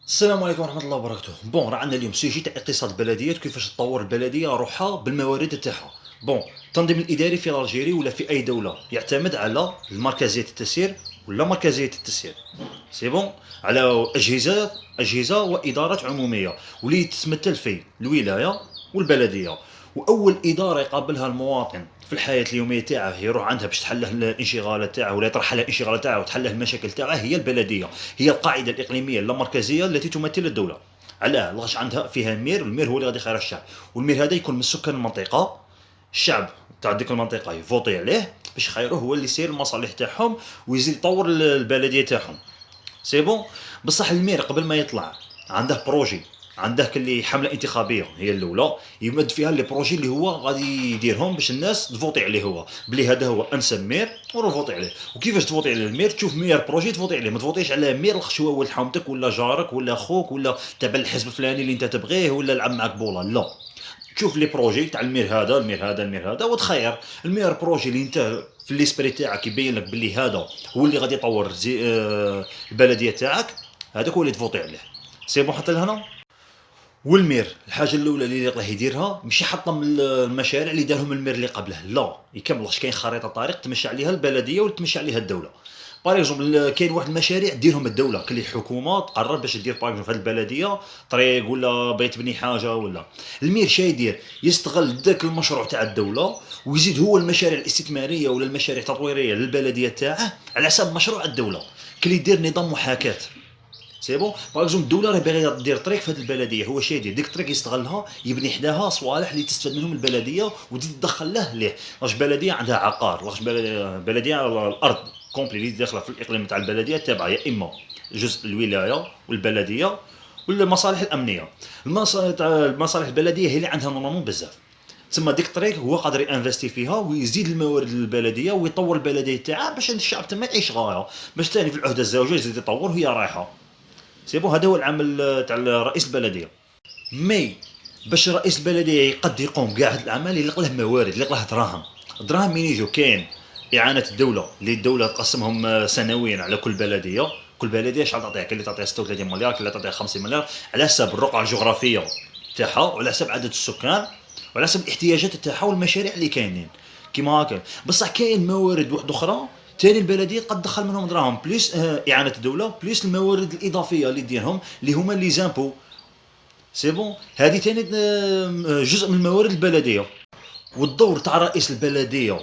السلام عليكم ورحمة الله وبركاته. راه عندنا اليوم سوجي تاع اقتصاد البلديات وكيفاش تطور البلدية روحها بالموارد تاعها. التنظيم الإداري في الجيري ولا في أي دولة يعتمد على المركزية التسيير ولا مركزية التسيير. سي بون، على أجهزة وإدارات عمومية واللي تتمثل في الولاية والبلدية. وأول إدارة يقابلها المواطن في الحياة اليومية تاعه يروح عندها باش تحل له الانشغالات تاعه ولا يطرح له الانشغالات تاعه وتحل له المشاكل تاعه هي البلدية. هي القاعدة الإقليمية اللامركزية التي تمثل الدولة. علاه؟ لاش عندها فيها مير، المير هو اللي غادي يخير الشعب، والمير هذا يكون من سكان المنطقة. الشعب تاع ديك المنطقة يفوتي عليه باش يخيروه هو اللي يسير المصالح تاعهم ويزيد يطور البلدية تاعهم. سي بون. بصح المير قبل ما يطلع عنده بروجي، عنده كلي حمله انتخابيه هي الاولى يمد فيها لي بروجي اللي هو غادي يديرهم باش الناس تفوتي عليه هو بلي هذا هو انسب مير وروفوتي عليه. وكيفاش تفوتي على المير؟ تشوف مير بروجي تفوتي عليه، ما تفوتيش على مير خش هو ولد حومتك ولا جارك ولا خوك ولا تبع الحزب الفلاني اللي انت تبغيه ولا لعب معك بولا. لا، تشوف لي بروجي تاع المير هذا وتخير المير بروجي اللي انت في ليسبري تاعك يبين لك باللي هذا هو اللي غادي يطور البلديه تاعك، هذاك هو اللي تفوتي عليه. سي بون حتى لهنا. والمير الحاجه الاولى اللي يقدر يديرها ماشي يحطم المشاريع اللي دارهم المير اللي قبله، لا يكملش. كاين خريطه طريق تمشي عليها البلديه ولا تمشي عليها الدوله. باغ اكزومبل كاين واحد المشاريع ديرهم الدوله كلي حكومه تقرر باش دير باغ اكزومبل في هذه البلديه طريق ولا بغيت تبني حاجه ولا. المير شا يدير؟ يستغل ذاك المشروع تاع الدوله ويزيد هو المشاريع الاستثماريه ولا المشاريع التطويريه للبلديه تاعه على حساب مشروع الدوله، كلي يدير نظام محاكاه. سي بون. باغ اكزومبل الدوله راه باغيه دير طريق في هذه البلديه، هو شي يدير ديك الطريق يستغلها يبني حداها صوالح اللي تستفاد منهم البلديه وتزيد تدخل له ليه. واش بلديه عندها عقار، واش بلديه على الارض كومبلي اللي داخله في الاقليم تاع البلديه تابعه يا اما جزء الولايه والبلديه ولا المصالح الامنيه. المصالح البلديه هي اللي عندها نورمالمون بزاف. تسمى ديك الطريق هو قادر ينفستي فيها ويزيد الموارد للبلديه ويطور البلديه تاعها باش الشعب تما يعيش غايه، باش ثاني في العهده الزوجيه يزيد يطور وهي رايحه. سي بون. هذا هو العمل تاع رئيس البلديه. مي باش رئيس البلديه يقد يقوم كاع هاد الاعمال يلق له موارد، يلق له دراهم. الدراهم منين يجوا؟ كاين اعانه الدوله اللي الدوله تقسمهم سنويا على كل بلديه. كل بلديه شحال تعطيها؟ كاين اللي تعطيها 36 مليار، كاين اللي تعطيها 50 مليار، على حسب الرقعه الجغرافيه تاعها وعلى حسب عدد السكان وعلى حسب الاحتياجات تاعها والمشاريع اللي كاينين كيما هكا. بصح كاين موارد واحده اخرى تاني البلديه قد تدخل منهم دراهم بليس اعانه الدوله بليس الموارد الاضافيه اللي ديرهم اللي هما لي زامبو. سي بون. هذه تاني جزء من الموارد البلديه. والدور تاع رئيس البلديه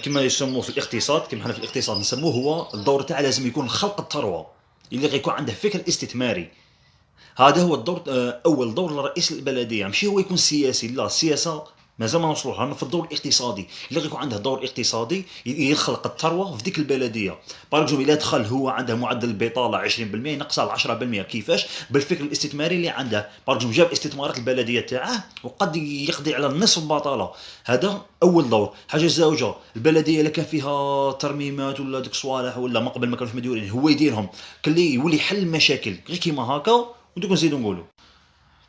كما يسموه في الاقتصاد، كما حنا في الاقتصاد نسموه، هو الدور تاعه لازم يكون خلق الثروه اللي غيكون عنده فكر استثماري. هذا هو الدور، اول دور لرئيس البلديه. ماشي هو يكون سياسي، لا السياسه مازال ما نوصلوا لها. في الدور الاقتصادي اللي غيكون عنده دور اقتصادي يخلق الثروه في ديك البلديه. بارجو الا دخل هو عنده معدل البطاله 20% ينقصها ل 10%. كيفاش؟ بالفكر الاستثماري اللي عنده. بارجو جاب استثمارات البلديه تاعه وقد يقضي على نصف البطاله. هذا اول دور. حاجه زوجه، البلديه اللي كان فيها ترميمات ولا ديك صوالح ولا ما قبل ما كانوش مديورين هو يديرهم كلي يولي يحل المشاكل غير كيما هكا. ودوك نزيدو نقولوا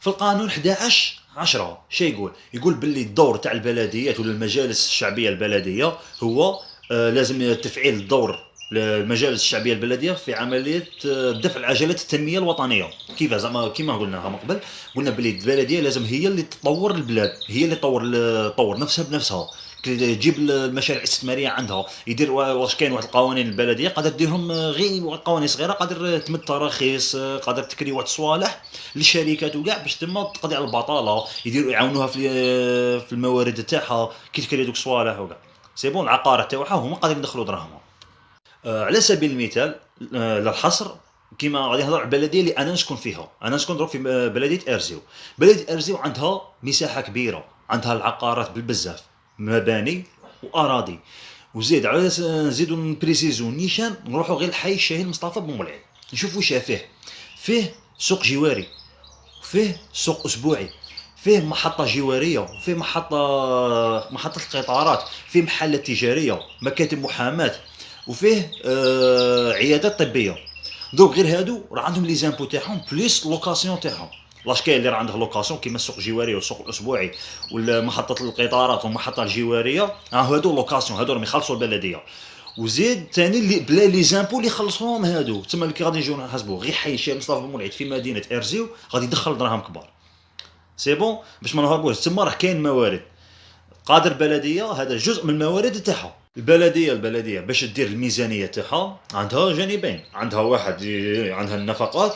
في القانون 11/10 شي يقول باللي الدور تاع البلديات ولا المجالس الشعبيه البلديه هو لازم تفعيل الدور المجالس الشعبيه البلديه في عمليه دفع عجله التنميه الوطنيه. كيف زعما كيما قلناها من قبل؟ قلنا باللي البلديه لازم هي اللي تطور البلاد، هي اللي تطور نفسها بنفسها. تجيب المشاريع الاستثماريه عندها يدير. واش كاين واحد القوانين البلديه قادر ديرهم غير واحد قوانين صغيره، قادر تمد تراخيص، قادر تكري واحد الصوالح للشركات وكاع باش تما تقضي على البطاله، يديروا يعاونوها في الموارد تاعها كي تكري دوك الصوالح وكاع. سي بون. العقار تاعها هما قادرين يدخلوا دراهم. على سبيل المثال للحصر، كيما غادي نهضر على البلديه اللي انا نسكن فيها. انا نسكن دروك في بلديه ارزيو. بلديه ارزيو عندها مساحه كبيره، عندها العقارات بالبزاف، مباني واراضي. وزيد على نزيدو نبريسيزو نيشان نروحو غير الحي الشهيد مصطفى بن مولعين نشوفو فيه. فيه سوق جواري، فيه سوق اسبوعي، فيه محطة جوارية، فيه محطة القطارات، فيه محلات تجارية، مكاتب محاماة، وفيه عيادات طبية. دوك غير هادو راه عندهم لي زامبو تاعهم بليس لوكاسيون تاعهم. لاش كاين اللي راه عنده لوكاسيون كيما السوق الجواري والسوق الاسبوعي ولا محطة القطارات والمحطة الجوارية، هادو لوكاسيون، هادو راهم يخلصوا البلدية. وزيد ثاني اللي بلا لي زامبو اللي خلصوهم هادو تما كي غادي نجيو نحاسبوا غير حي الشيخ مصطفى بن مولعيد في مدينه ارزيو غادي يدخل دراهم كبار. سي بون باش ما نهربوش تما راه كاين موارد. قادر البلديه هذا جزء من الموارد تاعها. البلديه باش دير الميزانيه تاعها عندها جانبين، عندها واحد عندها النفقات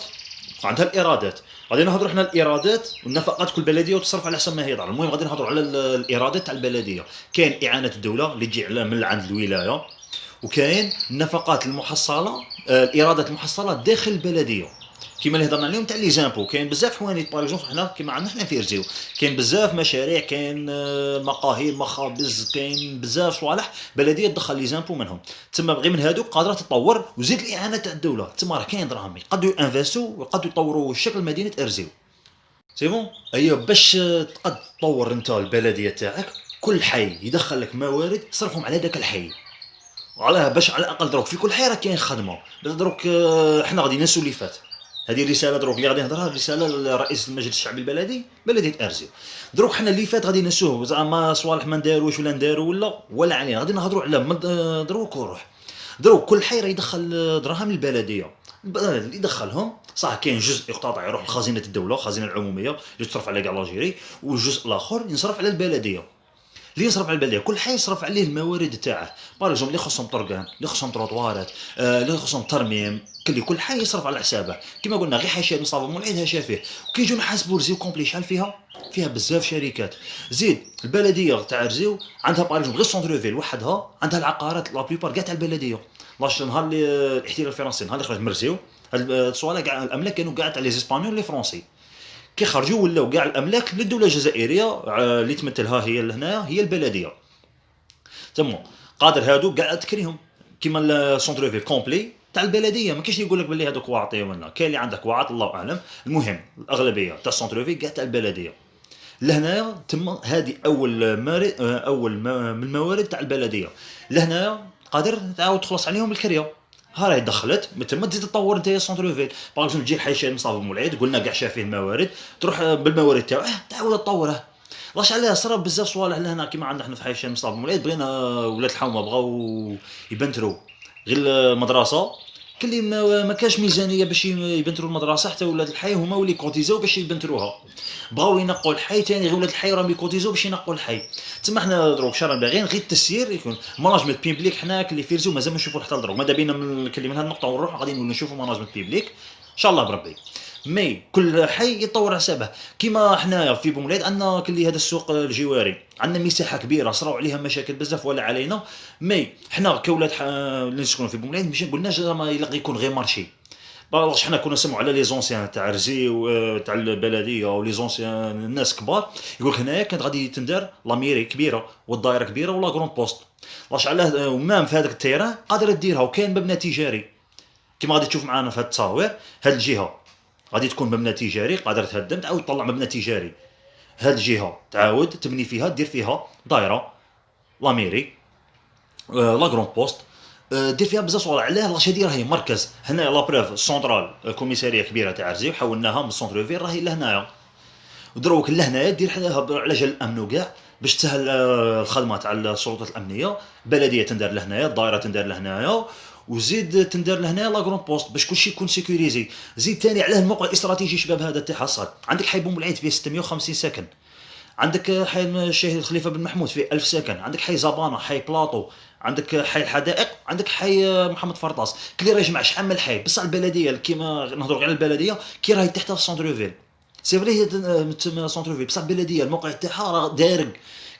وعندها الايرادات. غادي نهضروا حنا الايرادات والنفقات كل بلديه وتصرف على حسب ما هي دار. المهم غادي نهضروا على الايرادات تاع البلديه. كاين اعانه الدوله اللي تجي من عند الولايه، وكاين النفقات المحصله الايرادات المحصله داخل البلديه كيما اللي هضرنا عليهم تاع لي زامبو. كاين بزاف حوانيت باغ اكزومبل حنا كيما عندنا حنا في رزيو كاين بزاف مشاريع، كاين مقاهي مخابز، كاين بزاف صوالح بلديه تدخل لي زامبو منهم. تما بغي من هادوك قادره تطور وزيد الاعانه تاع الدوله. تما راه كاين دراهم يقدروا انفاستو ويقدروا يطوروا شكل مدينه ارزيو. سي بون ايوا باش تقد تطور انت البلديه تاعك كل حي يدخل لك موارد صرفهم على ذاك الحي. وعلاه باش على الاقل دروك في كل حي راه كاين خدمه. دروك حنا غادي ننسوا اللي فات. هذه رساله دروك اللي غادي نهضرها رساله لرئيس المجلس الشعبي البلدي بلديه ارزيو. دروك حنا اللي فات غادي ننسوه زعما صوالح ما نداروش ولا نداروا ولا علينا. غادي نهضروا على دروك وروح. دروك كل حي راه يدخل دراهم للبلديه. اللي يدخلهم صح كاين جزء يقتطع يروح لخزينه الدوله الخزينه العموميه اللي تصرف على كاع لاجيري، والجزء الاخر ينصرف على البلديه. اللي يصرف على البلديه كل حي يصرف عليه الموارد تاعه. باغ اللي خصهم طرقان، اللي خصهم تروطوارات، اللي خصهم ترميم، كل حي يصرف على حسابه. كما قلنا غير حي شاد مصطفى بن العيد شافيه. وكي يجوا نحاسبوا رزيو كومبلي شحال فيها بزاف شركات. زيد البلديه تاع رزيو عندها باغ غير سونتر فيل وحدها عندها العقارات لا بليبار كاع تاع البلديه. لاش نهار اللي الاحتلال الفرنسي نهار اللي خرج من رزيو هاد الصوالح كاع الاملاك كانوا كاع تاع لي اسبانيول لي فرونسي. كي خرجوا ولاو كاع الاملاك للدوله الجزائريه اللي تمثلها هي لهنايا هي البلديه. تما قادر هادو كاع تكريهم كيما السونتر فيل كومبلي تاع البلديه. ما كاينش يقول لك باللي هذوك واعطيه ولا كاين اللي عندك واعط الله اعلم. المهم الاغلبيه تاع السونتر فيل كاع تاع البلديه. لهنايا تما هذه اول من الموارد تاع البلديه. لهنايا قادر تعاود تخلص عليهم الكريه. ها راهي دخلت تما تزيد تطور نتايا السونتر فيل. باغ اكزومبل تجي الحي شاد مصطفى بن العيد قلنا كاع شافيه الموارد تروح بالموارد تاعو تعاود تطوره. لاش علاه صرا بزاف صوالح لهنا كيما عندنا حنا في حي شاد مصطفى بن العيد بغينا ولاد الحومه بغاو يبنتروا غير المدرسه كلي ما كاش ميزانيه باش يبنتروا المدرسه حتى ولاد الحي هما اللي كوتيزاو باش يبنتروها. بغاو ينقوا الحي ثاني غير ولاد الحي راهم يكوتيزاو باش ينقوا الحي. تما حنا دروك شرا باغيين غير التسيير يكون ماناجمنت بيبليك. حنا كلي فيرزو مازال ما نشوفوا حتى دروك ماذا بينا من هاد النقطه ونروح غادي نشوفوا ماناجمنت بيبليك ان شاء الله بربي. مي كل حي يطور حسابه. كيما حنايا في بومليد عندنا كلي هذا السوق الجواري عندنا مساحه كبيره صراو عليها مشاكل بزاف ولا علينا. مي حنا كولاد اللي نسكنوا في بومليد ماشي قلناش ما يكون غير مارشي. باش حنا كنا نسمعوا على لي زونسيان تاع رزي تاع البلديه او لي زونسيان الناس كبار يقول لك هنايا كانت غادي تندار لا ميري كبيره والدائره كبيره ولا كرون بوست. لاش علاه ومام في هذاك التيران قادره ديرها وكاين مبنى تجاري كيما غادي تشوف معنا في هذه التصاوير. هذه الجهه غادي تكون مبنى تجاري قادر تهدم تعاود تطلع مبنى تجاري. هاد الجهه تعاود تبني فيها دير فيها دائره لا ميري لا كرون بوست دير فيها بزاف صوالح. علاه لاش هادي راهي مركز هنا لا بروف سونترال كوميساريه كبيره تاع رزيو حولناها من السونتر فيل راهي لهنايا. ودروك لهنايا دير على جال الامن وكاع باش تسهل الخدمه تاع السلطات الامنيه. بلديه تندار لهنايا الدائره تندار لهنايا وزيد تندار لهنا لا كرون بوست باش كلشي يكون سيكوريزي. زيد ثاني علاه الموقع الاستراتيجي شباب هذا تاع حصاد. عندك حي بوملعيد فيه 650 سكن، عندك حي الشهيد خليفه بن محمود فيه 1000 سكن، عندك حي زبانه، حي بلاطو، عندك حي الحدائق، عندك حي محمد فرطاس. كلي راه يجمع شحال من حي. بصح البلديه كيما نهضروا على البلديه كي راهي تحت في السونتر فيل سي فري هي تسمى سونتر فيل بصح البلديه الموقع تاعها راه دارق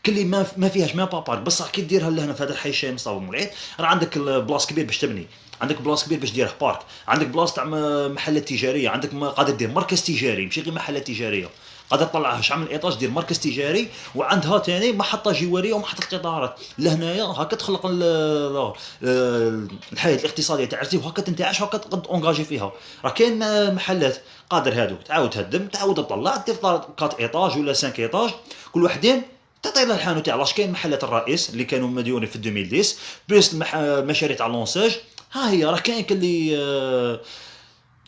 كلي ما فيهاش ما بابار. بصح كي ديرها لهنا في هذا الحي الشهيد مصطفى بن العيد راه عندك بلاص كبير باش تبني، عندك بلاص كبير باش ديره بارك، عندك بلاص تاع محلات تجاريه، عندك قادر دير مركز تجاري ماشي غير محلات تجاريه. قادر تطلعها شحال من ايطاج دير مركز تجاري وعندها ثاني محطه جواريه ومحطه القطارات. لهنايا هكا تخلق الحياه الاقتصاديه تاع رزيو وهكا تنتعش وهكا تقد اونغاجي فيها. راه كاين محلات قادر هادو تعاود تهدم تعاود تطلع دير 4 ايطاج ولا 5 ايطاج كل وحدين تعطي له الحانوت تاع لاش. كاين محلات الرئيس اللي كانوا مديونين في 2010 بلس المشاريع تاع لونساج. ها هي راه كاين كلي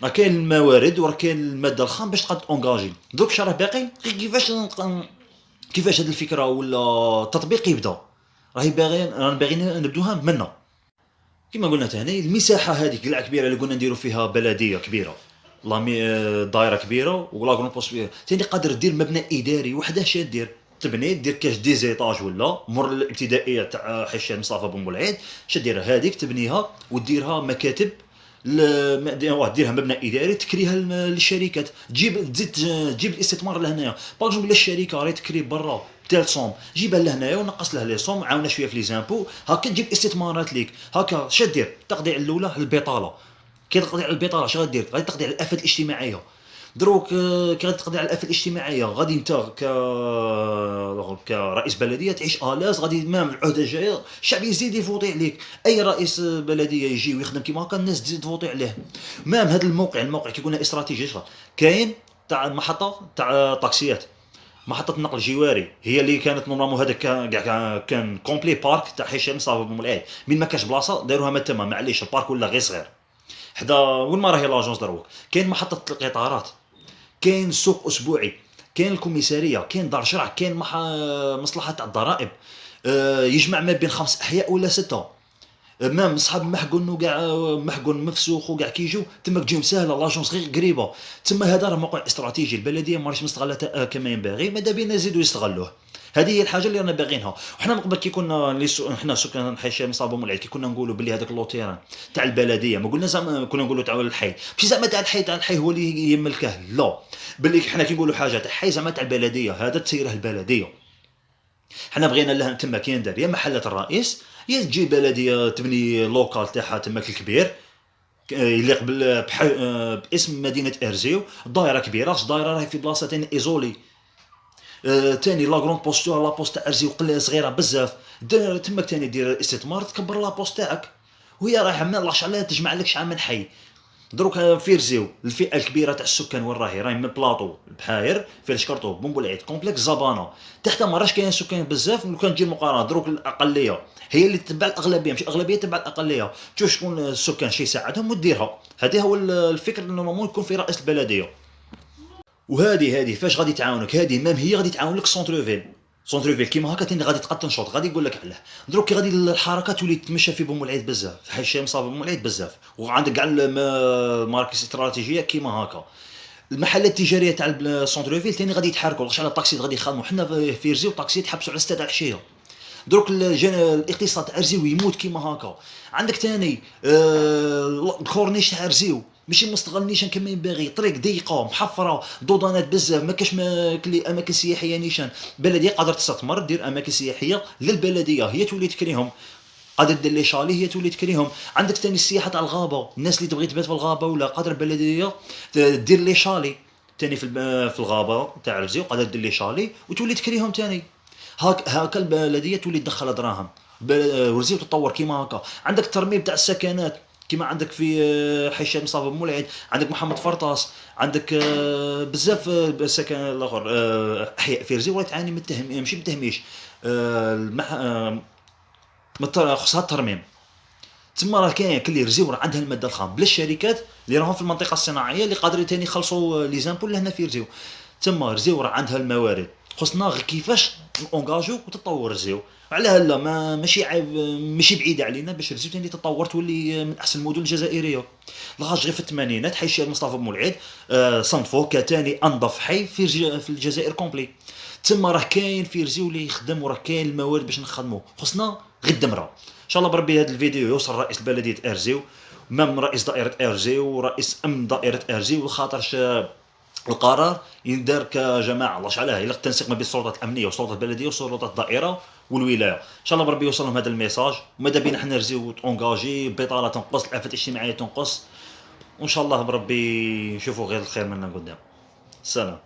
راه كاين الموارد وراه كاين الماده الخام باش تقد اونغاجي. دوك شراه باقي غير كيفاش هاد الفكره ولا التطبيق يبدا. راهي باغيين نبدوها منا. كما قلنا تاني المساحه هذيك كاع كبيره اللي قلنا نديروا فيها بلديه كبيره، دايره كبيره ولا كرون بوست كبيره، تاني قادر دير مبنى اداري وحده اش دير تبني دير كاش ديزيطاج ولا مر الابتدائيه تاع حي الشيخ مصطفى بن بولعيد، اش دير هذيك تبنيها وديرها مكاتب، ديرها مبنى اداري تكريها للشركات، تجيب الاستثمار لهنايا، باغ الا الشركه راهي تكري برا تال صوم جيبها لهنايا ونقص له لي صوم، عاونا شويه في لي زامبو، هكا تجيب استثمارات ليك، هكا اش دير التقضيع الاولى البطاله، كي تقضي على البطاله اش غدير؟ غادي تقضي على الافات الاجتماعيه، دروك كي غادي تقضي على الافات الاجتماعيه غادي انت كرئيس بلديه تعيش الاز، غادي مام العهده الجايه الشعب يزيد يفوتي عليك، اي رئيس بلديه يجي ويخدم كيما هكا الناس تزيد تفوتي عليه. مام هذا الموقع كي قلنا استراتيجي كاين تاع محطه تاع طاكسيات، محطه النقل الجواري هي اللي كانت نورمالمون هذاك كاع كان كومبلي بارك تاع حي الشيخ مصطفى بن مولعيد، من ما كاش بلاصه داروها ما تما، معليش البارك ولا غير صغير حدا وين ما راهي لاجونس دروك، كاين محطه القطارات، كاين سوق اسبوعي، كاين الكوميساريه، كاين دار شرع، كاين مصلحه تاع الضرائب، يجمع ما بين 5 احياء ولا 6، مام صحاب محقن وكاع محقن مفسوخ وكاع كيجيو تما تجيهم ساهله لاجونس غير قريبه، تما هذا راه موقع استراتيجي، البلديه ما راهيش مستغله كما ينبغي، ماذا بينا نزيدوا يستغلوه، هذه هي الحاجه اللي رانا باغينها. وحنا من قبل كي كنا حنا سكان حي الشيخ مصطفى بن مولعيد كي كنا نقولوا بلي هذاك اللوتيران تاع البلديه، ما قلنا زعما كنا نقولوا تاع الحي ماشي زعما تاع الحي هو اللي يملكه، لا، بلي حنا كي نقولوا حاجه تاع حي زعما تاع البلديه، هذا تسيره البلديه، حنا بغينا لها تما كي ندير يا محله الرئيس يا تجي بلديه تبني لوكال تاعها تماك الكبير يليق باسم مدينه ارزيو، دايره كبيره، دايره راهي في بلاصه تاني ايزولي، تاني لا كروند بوستور لا بوست تاع ارزيو قليله صغيره بزاف، تماك تاني دير استثمار تكبر لا بوست تاعك، وهي رايحه ما الله عليها تجمع لك شحال من حي. دروك في رزيو الفئه الكبيره تاع السكان وين راهي من بلاطو بحاير في الشكرطو بن بولعيد كومبلكس زبانه، تحت ما راهش كاين سكان بزاف، لو كان تجي المقارنه دروك الاقليه هي اللي تتبع الاغلبيه، مش الاغلبيه تتبع الاقليه، تشوف شكون السكان شي يساعدهم وديرها، هذا هو الفكر انه نورمالمون يكون في رئيس البلديه. وهذه فاش غادي تعاونك، هذه مام هي غادي تعاونك سونتر فيل كيما هكا تاني غادي تقد تنشط، غادي يقول لك علاه دروك كي غادي الحركه تولي تمشى في بن بولعيد بزاف، في حي الشيخ مصطفى بن بولعيد بزاف، وعندك كاع المراكز الاستراتيجيه كيما هكا، المحلات التجاريه تاع السونتر فيل تاني غادي يتحركوا، على الطاكسي غادي يخدموا، حنا في رزيو طاكسي تحبسوا على 6 تاع العشيه، دروك الاقتصاد تاع رزيو يموت كيما هكا، عندك تاني الكورنيش تاع رزيو ماشي مستغل نيشان كما ينبغي، طريق ضيقه محفره دودانات بزاف، ما كاش كلي اماكن سياحيه نيشان، بلديه قادره تستثمر دير اماكن سياحيه للبلديه هي تولي تكريهم، قادر دير لي شالي هي تولي تكريهم، عندك تاني السياحه تاع الغابه، الناس اللي تبغي تبات في الغابه ولا قادر البلديه دير لي شالي تاني في الغابه تاع رزيو، قادر دير لي شالي وتولي تكريهم تاني، هاكا البلديه تولي تدخل دراهم، ورزيو تطور كيما هكا، عندك الترميم تاع السكنات كيما عندك في حي الشيخ مصطفى بن مولعيد، عندك محمد فرطاس، عندك بزاف سكن الاخر، احياء في رزيو تعاني من التهم ماشي من التهميش، خصها الترميم، تما راه كاين كلي رزيو راه عندها الماده الخام بلا الشركات اللي راهم في المنطقه الصناعيه اللي قادرين تاني يخلصوا لي زامبو لهنا في رزيو، تما رزيو راه عندها الموارد، خصنا غير كيفاش نونجاجو وتطور رزيو، على هلا ماشي عيب ماشي بعيده علينا باش رزيو تاني تطور تولي من احسن المدن الجزائريه، لاغاش غير في الثمانينات حي الشيخ مصطفى بن مولعيد صنفوه كتاني انظف حي في الجزائر كومبلي، تما راه كاين في رزيو اللي يخدم وراه كاين الموارد باش نخدمو، خصنا غير الدمره، ان شاء الله بربي هذا الفيديو يوصل رئيس بلديه ارزيو، مام رئيس دائره ارزيو ورئيس امن دائره ارزيو، خاطرش القرار يندار كجماعه الله علاه الى التنسيق ما بين السلطات الامنيه والسلطات البلديه والسلطات الدائره والولايه، ان شاء الله بربي يوصل لهم هذا الميساج، وماذا بينا حنا نرزيو اونجاجي، البطاله تنقص، الافات الاجتماعيه تنقص، وان شاء الله بربي نشوفوا غير الخير منا قدام. السلام.